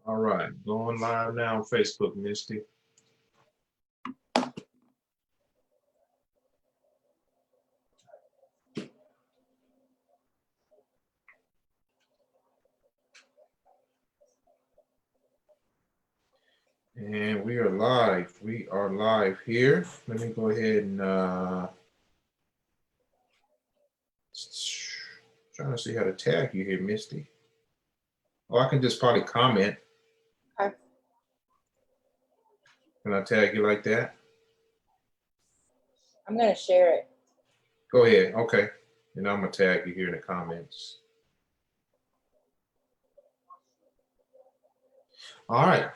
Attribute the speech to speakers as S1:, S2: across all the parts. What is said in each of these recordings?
S1: All right, going live now on Facebook, Misty. And we are live. We are live here. Let me go ahead and trying to see how to tag you here, Misty. Oh, I can just probably comment.
S2: Okay.
S1: Can I tag you like that?
S2: I'm going to share it.
S1: Go ahead. Okay. And I'm going to tag you here in the comments. All right.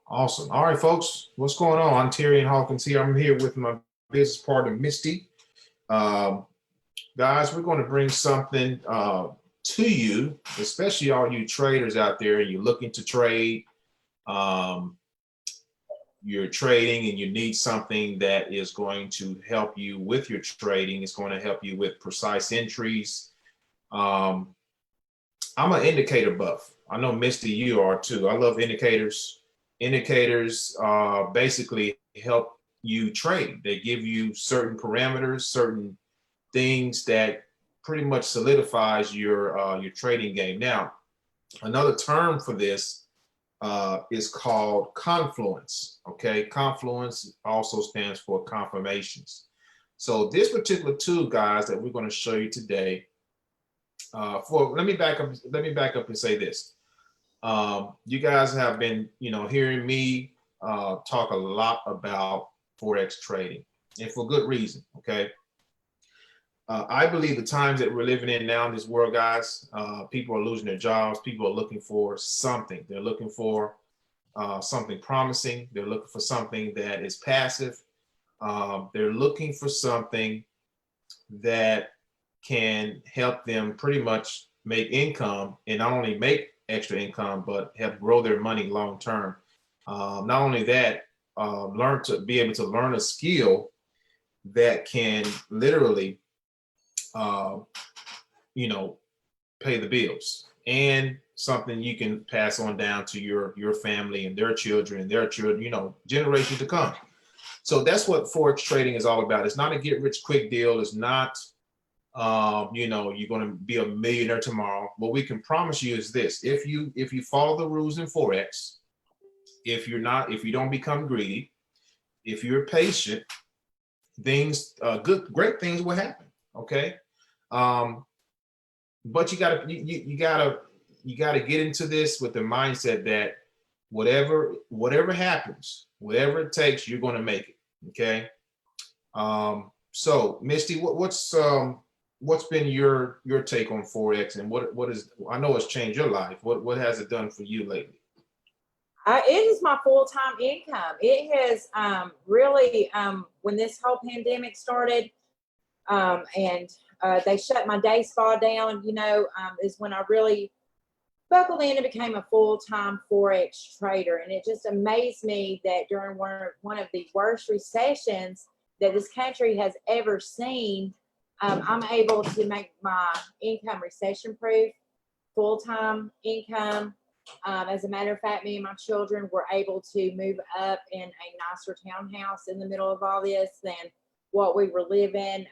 S1: Awesome. All right, folks. What's going on? Ontarian Hawkins here. I'm here with my business partner, Misty. Guys, we're going to bring something to you, especially all you traders out there. You're looking to trade. You're trading and you need something that is going to help you with your trading. It's going to help you with precise entries. I'm an indicator buff. I know, Misty, you are too. I love indicators. Indicators basically help you trade. They give you certain parameters, certain things that pretty much solidifies your trading game. Now, another term for this is called confluence. Okay, confluence also stands for confirmations. So this particular tool, guys, that we're going to show you today. Let me back up and say this. You guys have been, hearing me talk a lot about Forex trading, and for good reason. Okay. I believe the times that we're living in now in this world, guys, people are losing their jobs. People are looking for something. They're looking for something promising. They're looking for something that is passive. They're looking for something that can help them pretty much make income, and not only make extra income, but help grow their money long term. Not only that, learn to be able to learn a skill that can literally pay the bills, and something you can pass on down to your family and their children, generations to come. So that's what Forex trading is all about. It's not a get rich quick deal. It's not, you're going to be a millionaire tomorrow. What we can promise you is this: if you follow the rules in Forex, if you don't become greedy, if you're patient, great things will happen. Okay. But you gotta get into this with the mindset that whatever happens, whatever it takes, you're going to make it. Okay. So Misty, what's been your take on Forex, and what is, I know it's changed your life. What has it done for you lately?
S2: It is my full-time income. It has really, when this whole pandemic started, and they shut my day spa down, is when I really buckled in and became a full-time Forex trader. And it just amazed me that during one of the worst recessions that this country has ever seen, I'm able to make my income recession-proof, full-time income. As a matter of fact, me and my children were able to move up in a nicer townhouse in the middle of all this than what we were living.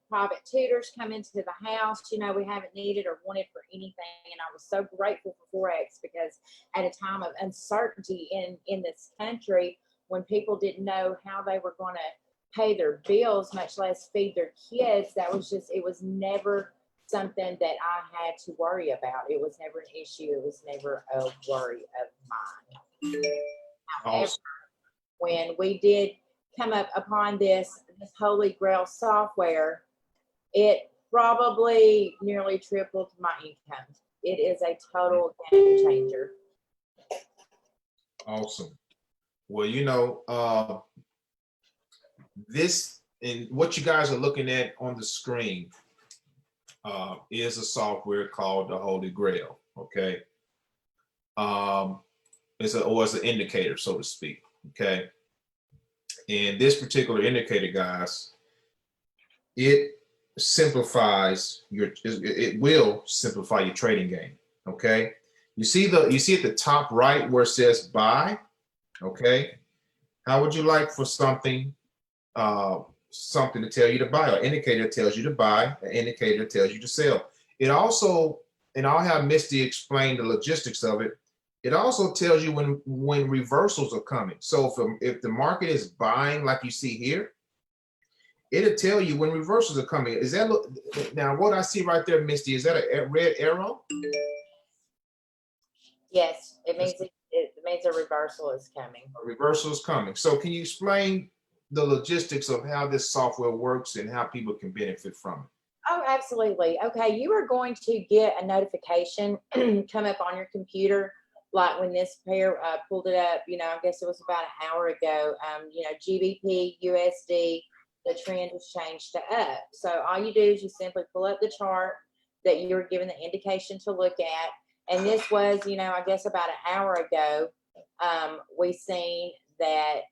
S2: Private tutors come into the house, we haven't needed or wanted for anything. And I was so grateful for Forex, because at a time of uncertainty in this country, when people didn't know how they were going to pay their bills, much less feed their kids, it was never something that I had to worry about. It was never an issue. It was never a worry of mine. However,
S1: Awesome.
S2: when we did come up upon this Holy Grail software, it probably nearly tripled my income. It is a total game changer.
S1: Awesome. Well, this, and what you guys are looking at on the screen is a software called the Holy Grail. Okay. It's an indicator, so to speak. Okay. And this particular indicator, guys, it will simplify your trading game. Okay. You see at the top right where it says buy, okay? How would you like for something something to tell you to buy? An indicator tells you to buy, an indicator tells you to sell. It also, and I'll have Misty explain the logistics of it. It also tells you when reversals are coming. So if the market is buying like you see here, it'll tell you when reversals are coming. Is that now what I see right there, Misty? Is that a red arrow?
S2: Yes, it means a reversal is coming.
S1: A reversal is coming. So can you explain the logistics of how this software works and how people can benefit from it?
S2: Oh, absolutely. Okay, you are going to get a notification come up on your computer, like when this pair pulled it up. You know, I guess it was about an hour ago. You know, GBP, USD, the trend has changed to up. So all you do is you simply pull up the chart that you were given the indication to look at. And this was, you know, I guess about an hour ago, we seen that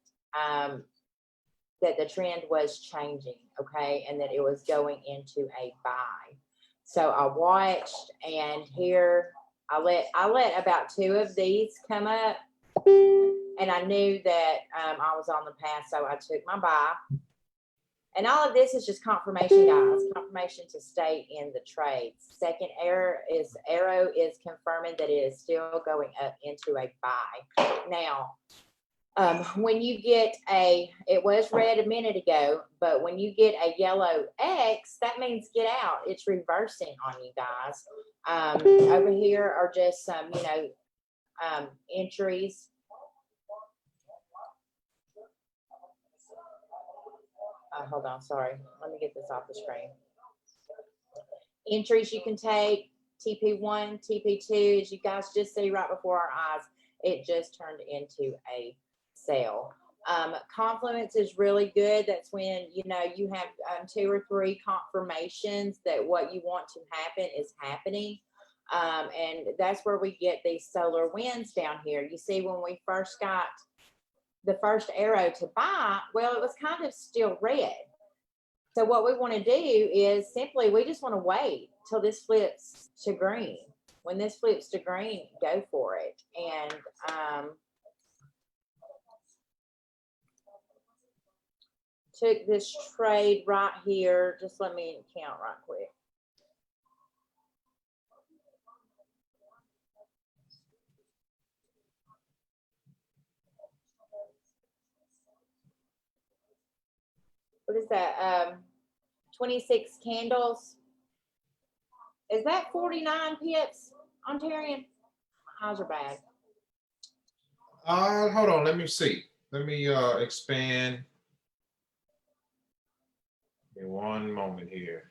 S2: that the trend was changing, okay, and that it was going into a buy. So I watched, and here I let about 2 of these come up, and I knew that I was on the path, so I took my buy. And all of this is just confirmation, guys. Confirmation to stay in the trade. Second arrow is confirming that it is still going up into a buy. Now, when you get it was red a minute ago, but when you get a yellow X, that means get out. It's reversing on you guys. Over here are just some, you know, entries. Hold on, sorry. Let me get this off the screen. Entries you can take, TP1, TP2, as you guys just see right before our eyes, it just turned into a sale. Confluence is really good. That's when, you know, you have 2 or 3 confirmations that what you want to happen is happening. And that's where we get these solar winds down here. You see, when we first got the first arrow to buy, well, it was kind of still red. So what we want to do is simply, we just want to wait till this flips to green. When this flips to green, go for it. And took this trade right here. Just let me count right quick. What is that? 26 candles. Is that 49 pips, Ontarian? How's your bag?
S1: Hold on, let me see. Let me expand. Give me one moment here.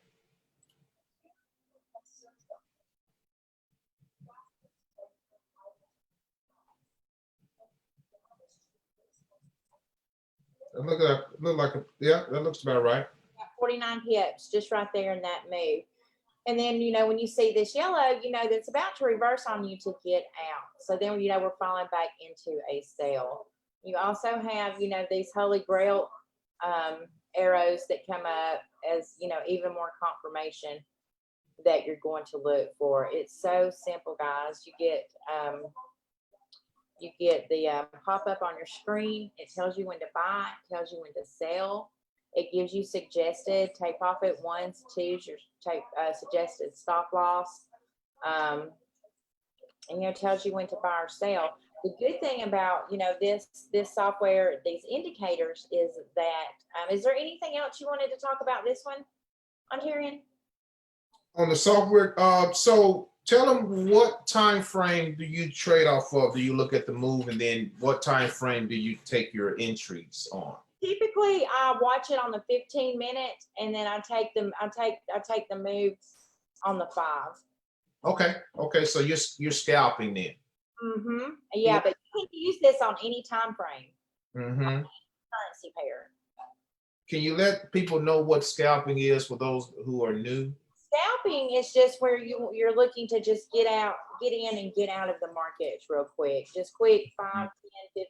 S1: Look like yeah, that looks about right.
S2: 49 pips, just right there in that move. And then, you know, when you see this yellow, you know, that's about to reverse on you to get out. So then, you know, we're falling back into a sale. You also have, you know, these holy grail arrows that come up as, you know, even more confirmation that you're going to look for. It's so simple, guys. You get the pop up on your screen. It tells you when to buy, it tells you when to sell. It gives you suggested take profit 1s, 2s, your take suggested stop loss. And, you know, tells you when to buy or sell. The good thing about, you know, this software, these indicators, is that, is there anything else you wanted to talk about this one, Ontarian?
S1: On the software, so tell them, what time frame do you trade off of? Do you look at the move, and then what time frame do you take your entries on?
S2: Typically, I watch it on the 15-minute, and then I take the moves on the 5.
S1: Okay. So you're scalping then.
S2: Mm-hmm. Yeah, but you can use this on any time frame.
S1: Mm-hmm.
S2: Currency pair.
S1: Can you let people know what scalping is for those who are new?
S2: Scalping is just where you're looking to just get in and get out of the markets real quick. Just quick 5, 10,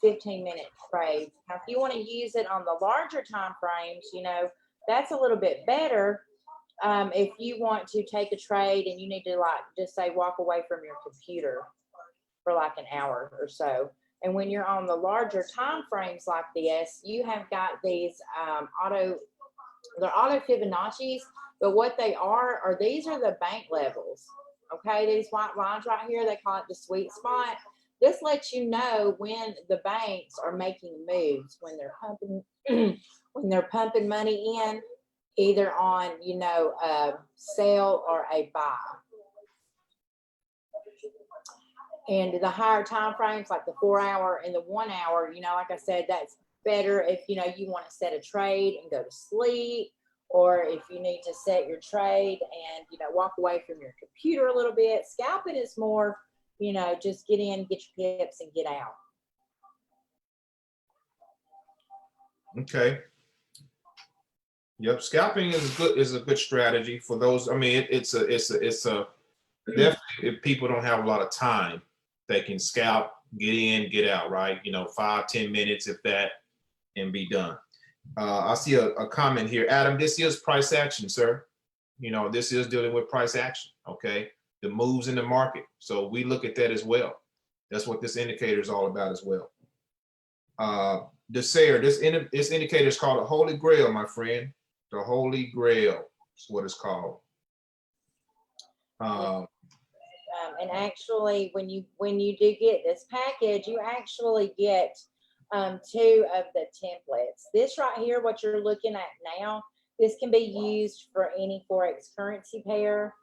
S2: 15-minute trades. Now, if you want to use it on the larger time frames, you know, that's a little bit better. if you want to take a trade and you need to like just say walk away from your computer for like an hour or so. And when you're on the larger time frames like this, you have got these they're auto Fibonacci's, but what they are these are the bank levels. Okay, these white lines right here, they call it the sweet spot. This lets you know when the banks are making moves, when they're pumping when they're pumping money in, either on, you know, a sell or a buy. And the higher time frames, like the 4 hour and the 1 hour, you know, like I said, that's better if, you know, you want to set a trade and go to sleep, or if you need to set your trade and, you know, walk away from your computer a little bit. Scalping is more, you know, just get in, get your pips and get out.
S1: Okay. Yep, scalping is a good strategy for those. I mean, it's a definitely, if people don't have a lot of time, they can scalp, get in, get out, right? You know, 5-10 minutes, if that, and be done. I see a comment here, Adam. This is price action, sir. You know, this is dealing with price action. Okay, the moves in the market. So we look at that as well. That's what this indicator is all about as well. This indicator is called a holy grail, my friend. The Holy Grail is what it's called.
S2: And actually, when you do get this package, you actually get 2 of the templates. This right here, what you're looking at now, this can be used for any Forex currency pair,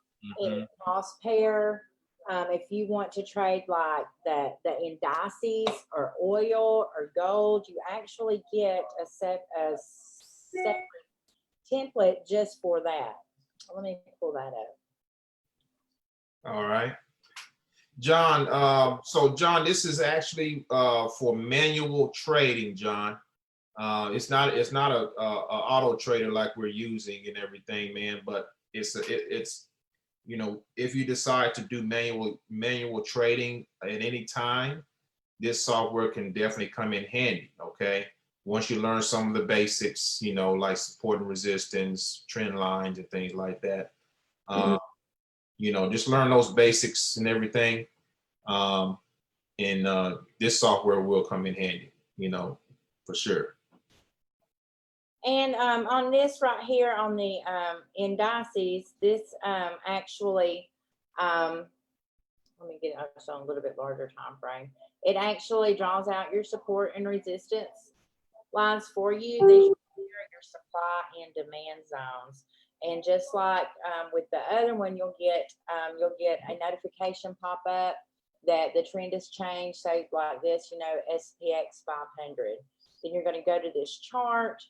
S2: any cross pair. If you want to trade like the indices or oil or gold, you actually get a separate template just for that. Let me pull that up.
S1: All right, John. So John, this is actually for manual trading, John. It's not a auto trader like we're using and everything, man. But it's you know, if you decide to do manual trading at any time, this software can definitely come in handy. Okay, once you learn some of the basics, you know, like support and resistance, trend lines, and things like that. You know, just learn those basics and everything. This software will come in handy, you know, for sure.
S2: And on this right here on the indices, this actually, let me get it on a little bit larger time frame. It actually draws out your support and resistance lines for you. These are your supply and demand zones. And just like with the other one, you'll get a notification pop up that the trend has changed. So like this, you know, SPX 500. Then you're going to go to this chart,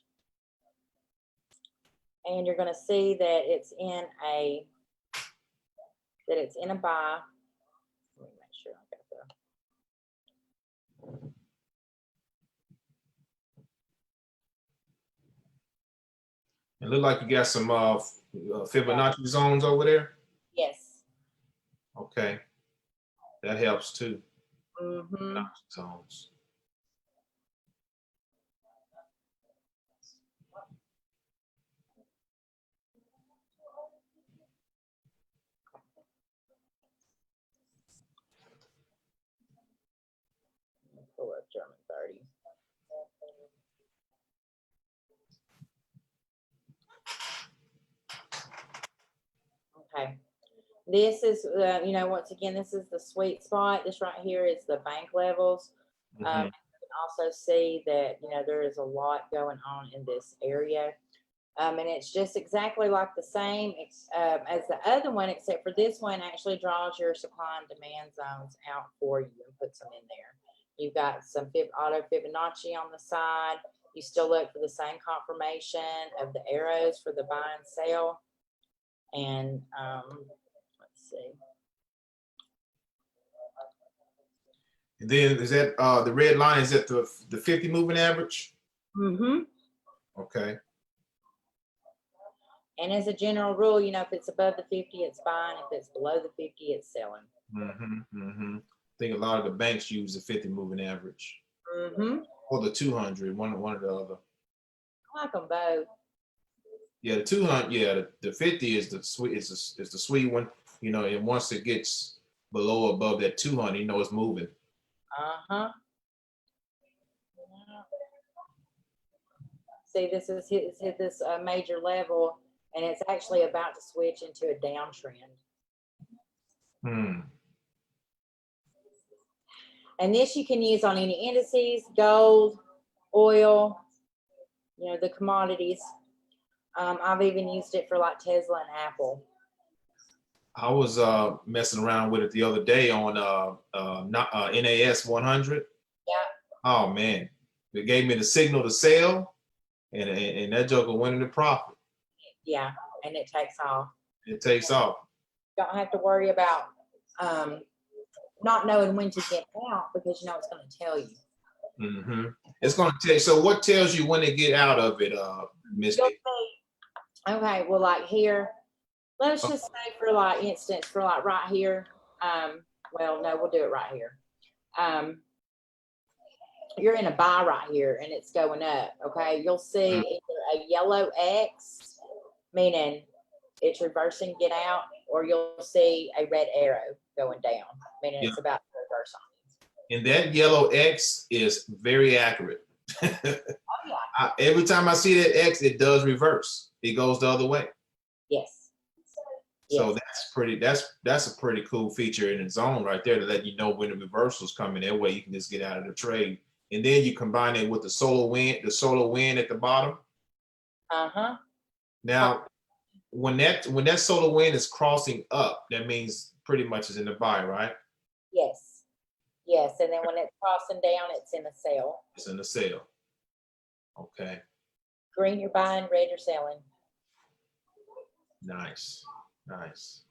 S2: and you're going to see that it's in a buy. Let me make sure I got
S1: It look like you got some Fibonacci zones over there.
S2: Yes.
S1: Okay, that helps too.
S2: Mm-hmm.
S1: Zones.
S2: Pull up German 30. Okay. This is, you know, once again, this is the sweet spot. This right here is the bank levels. You can also see that, you know, there is a lot going on in this area. And it's just exactly like the same as the other one, except for this one actually draws your supply and demand zones out for you and puts them in there. You've got some auto Fibonacci on the side. You still look for the same confirmation of the arrows for the buy and sell. And let's see.
S1: And then is that the red line? Is that the 50 moving average?
S2: Mm-hmm.
S1: Okay.
S2: And as a general rule, you know, if it's above the 50, it's buying. If it's below the 50, it's selling.
S1: I think a lot of the banks use the 50 moving average. Or the 200, one or the other.
S2: I like them both.
S1: Yeah, the 200. Yeah, the 50 is the sweet. Is the sweet one. You know, and once it gets below above that 200, you know it's moving.
S2: Uh-huh. See, this is hit this major level, and it's actually about to switch into a downtrend.
S1: Hmm.
S2: And this you can use on any indices, gold, oil, you know, the commodities. I've even used it for like Tesla and Apple.
S1: I was messing around with it the other day on NAS 100.
S2: Yeah.
S1: Oh man, it gave me the signal to sell, and that joker went into profit.
S2: Yeah, and it takes off.
S1: It takes off.
S2: Don't have to worry about not knowing when to get out because you know it's going to tell you.
S1: Mm-hmm. It's going to tell you. So what tells you when to get out of it, Misty?
S2: Okay, well, like here, let's just say for like instance, for like right here. Well, no, we'll do it right here. You're in a buy right here and it's going up. Okay, you'll see either a yellow X, meaning it's reversing, get out, or you'll see a red arrow going down, meaning it's about to reverse on you.
S1: And that yellow X is very accurate. Every time I see that X, it does reverse. It goes the other way.
S2: Yes.
S1: So that's a pretty cool feature in its own right there to let you know when the reversal's coming. That way you can just get out of the trade. And then you combine it with the solar wind at the bottom.
S2: Uh-huh.
S1: Now, when that solar wind is crossing up, that means pretty much it's in the buy, right?
S2: Yes. Yes. And then when it's crossing down, it's in a sell.
S1: It's in the sale. Okay.
S2: Green you're buying, red you're selling.
S1: Nice. Nice.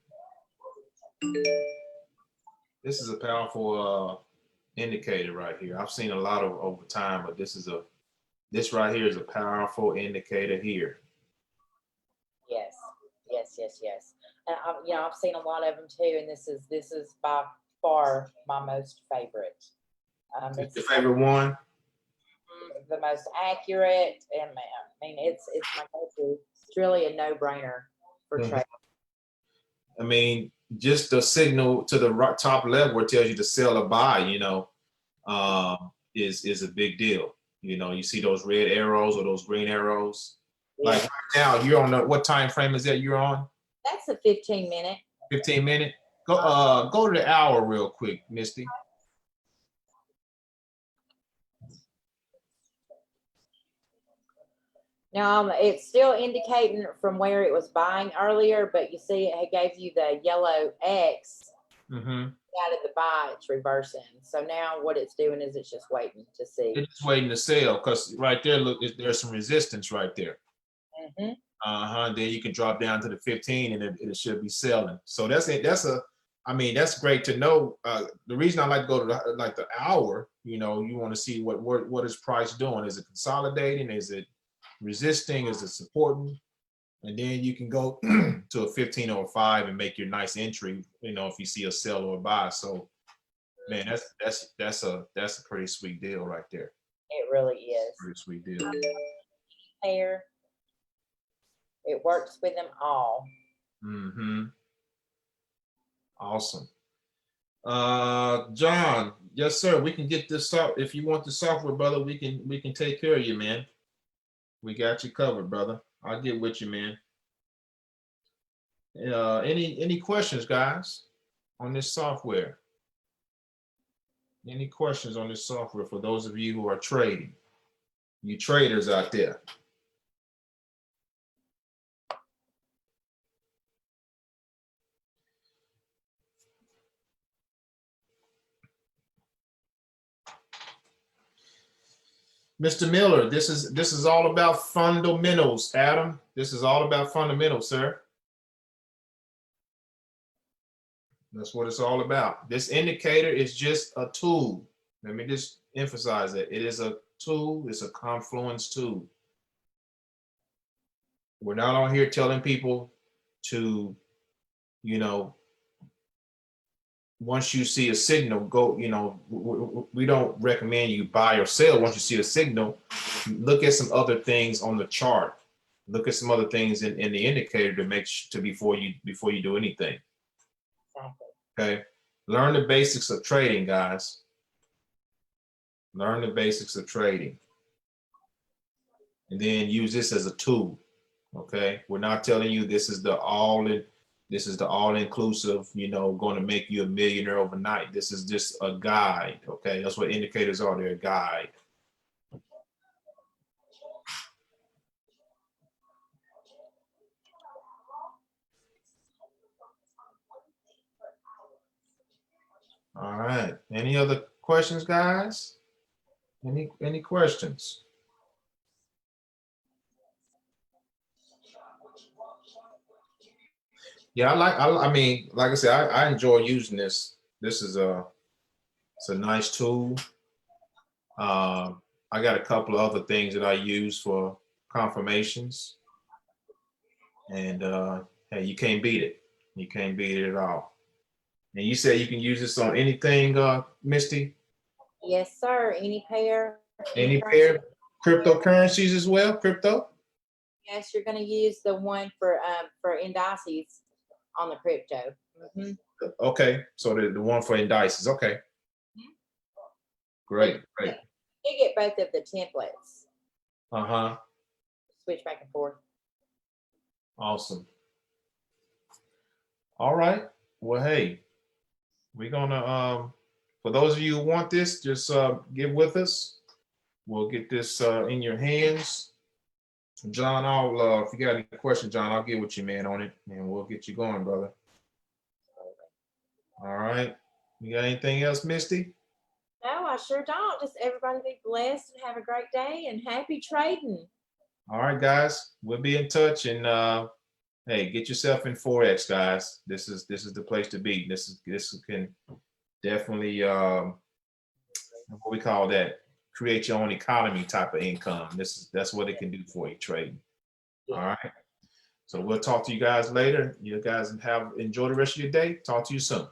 S1: This is a powerful indicator right here. I've seen a lot of over time, but this right here is a powerful indicator here.
S2: Yes, yes, yes, yes. And you know, I've seen a lot of them too, and this is by far my most favorite.
S1: It's your favorite one?
S2: The most accurate, and I mean, it's my go-to. It's really a no-brainer for trading.
S1: I mean, just the signal to the top left where it tells you to sell or buy, you know, is a big deal. You know, you see those red arrows or those green arrows. Yeah. Like right now, you're on what time frame is that you're on?
S2: That's a 15-minute.
S1: 15-minute. Go to the hour real quick, Misty.
S2: Now, it's still indicating from where it was buying earlier, but you see it gave you the yellow X. Out of the buy, it's reversing. So now what it's doing is it's just waiting to see.
S1: It's just waiting to sell because right there, look, there's some resistance right there. Then you can drop down to the 15 and it should be selling. So I mean, that's great to know. The reason I like to go to the hour, you know, you want to see what is price doing. Is it consolidating? Is it resisting? Is it supporting? And then you can go to a 1505 and make your nice entry, you know, if you see a sell or a buy. So man, that's a pretty sweet deal right there.
S2: It really is.
S1: Pretty sweet deal.
S2: Here, it works with them all.
S1: Awesome. John, yes, sir. We can get this up. If you want the software, brother, we can take care of you, man. We got you covered, brother. I'll get with you, man. Any questions, guys, on this software? Any questions on this software for those of you who are trading? You traders out there. Mr. Miller, this is all about fundamentals, Adam. This is all about fundamentals, sir. That's what it's all about. This indicator is just a tool. Let me just emphasize that. It is a tool. It's a confluence tool. We're not on here telling people to, you know, once you see a signal, go, you know, we don't recommend you buy or sell. Once you see a signal, look at some other things on the chart. look at some other things in the indicator to make sure before you do anything.
S2: Exactly.
S1: Okay, learn the basics of trading, guys. Learn the basics of trading, and then use this as a tool. Okay, we're not telling you this is the all-inclusive, you know, going to make you a millionaire overnight. This is just a guide. Okay, that's what indicators are. They're a guide. All right. Any other questions, guys? Any questions? Yeah, I mean, like I said, I enjoy using this. This is it's a nice tool. I got a couple of other things that I use for confirmations, and hey, you can't beat it. You can't beat it at all. And you said you can use this on anything, Misty?
S2: Yes, sir. Any pair.
S1: Any
S2: currency.
S1: pair? Cryptocurrencies as well? Crypto?
S2: Yes, you're going to use the one for indices on the crypto. Mhm.
S1: Okay, so the one for indices. Okay. Great, great.
S2: You get both of the templates.
S1: Uh-huh.
S2: Switch back and forth.
S1: Awesome. All right. Well, hey, we're gonna for those of you who want this, just get with us. We'll get this in your hands. John, I'll if you got any questions, John, I'll get with you, man, on it, and we'll get you going, brother. All right. You got anything else, Misty?
S2: No, I sure don't. Just everybody be blessed and have a great day and happy trading.
S1: All right, guys. We'll be in touch, and hey, get yourself in Forex, guys. This is the place to be. This can definitely what we call that, create your own economy type of income. That's what it can do for you, trading. All right. So we'll talk to you guys later. You guys enjoy the rest of your day. Talk to you soon.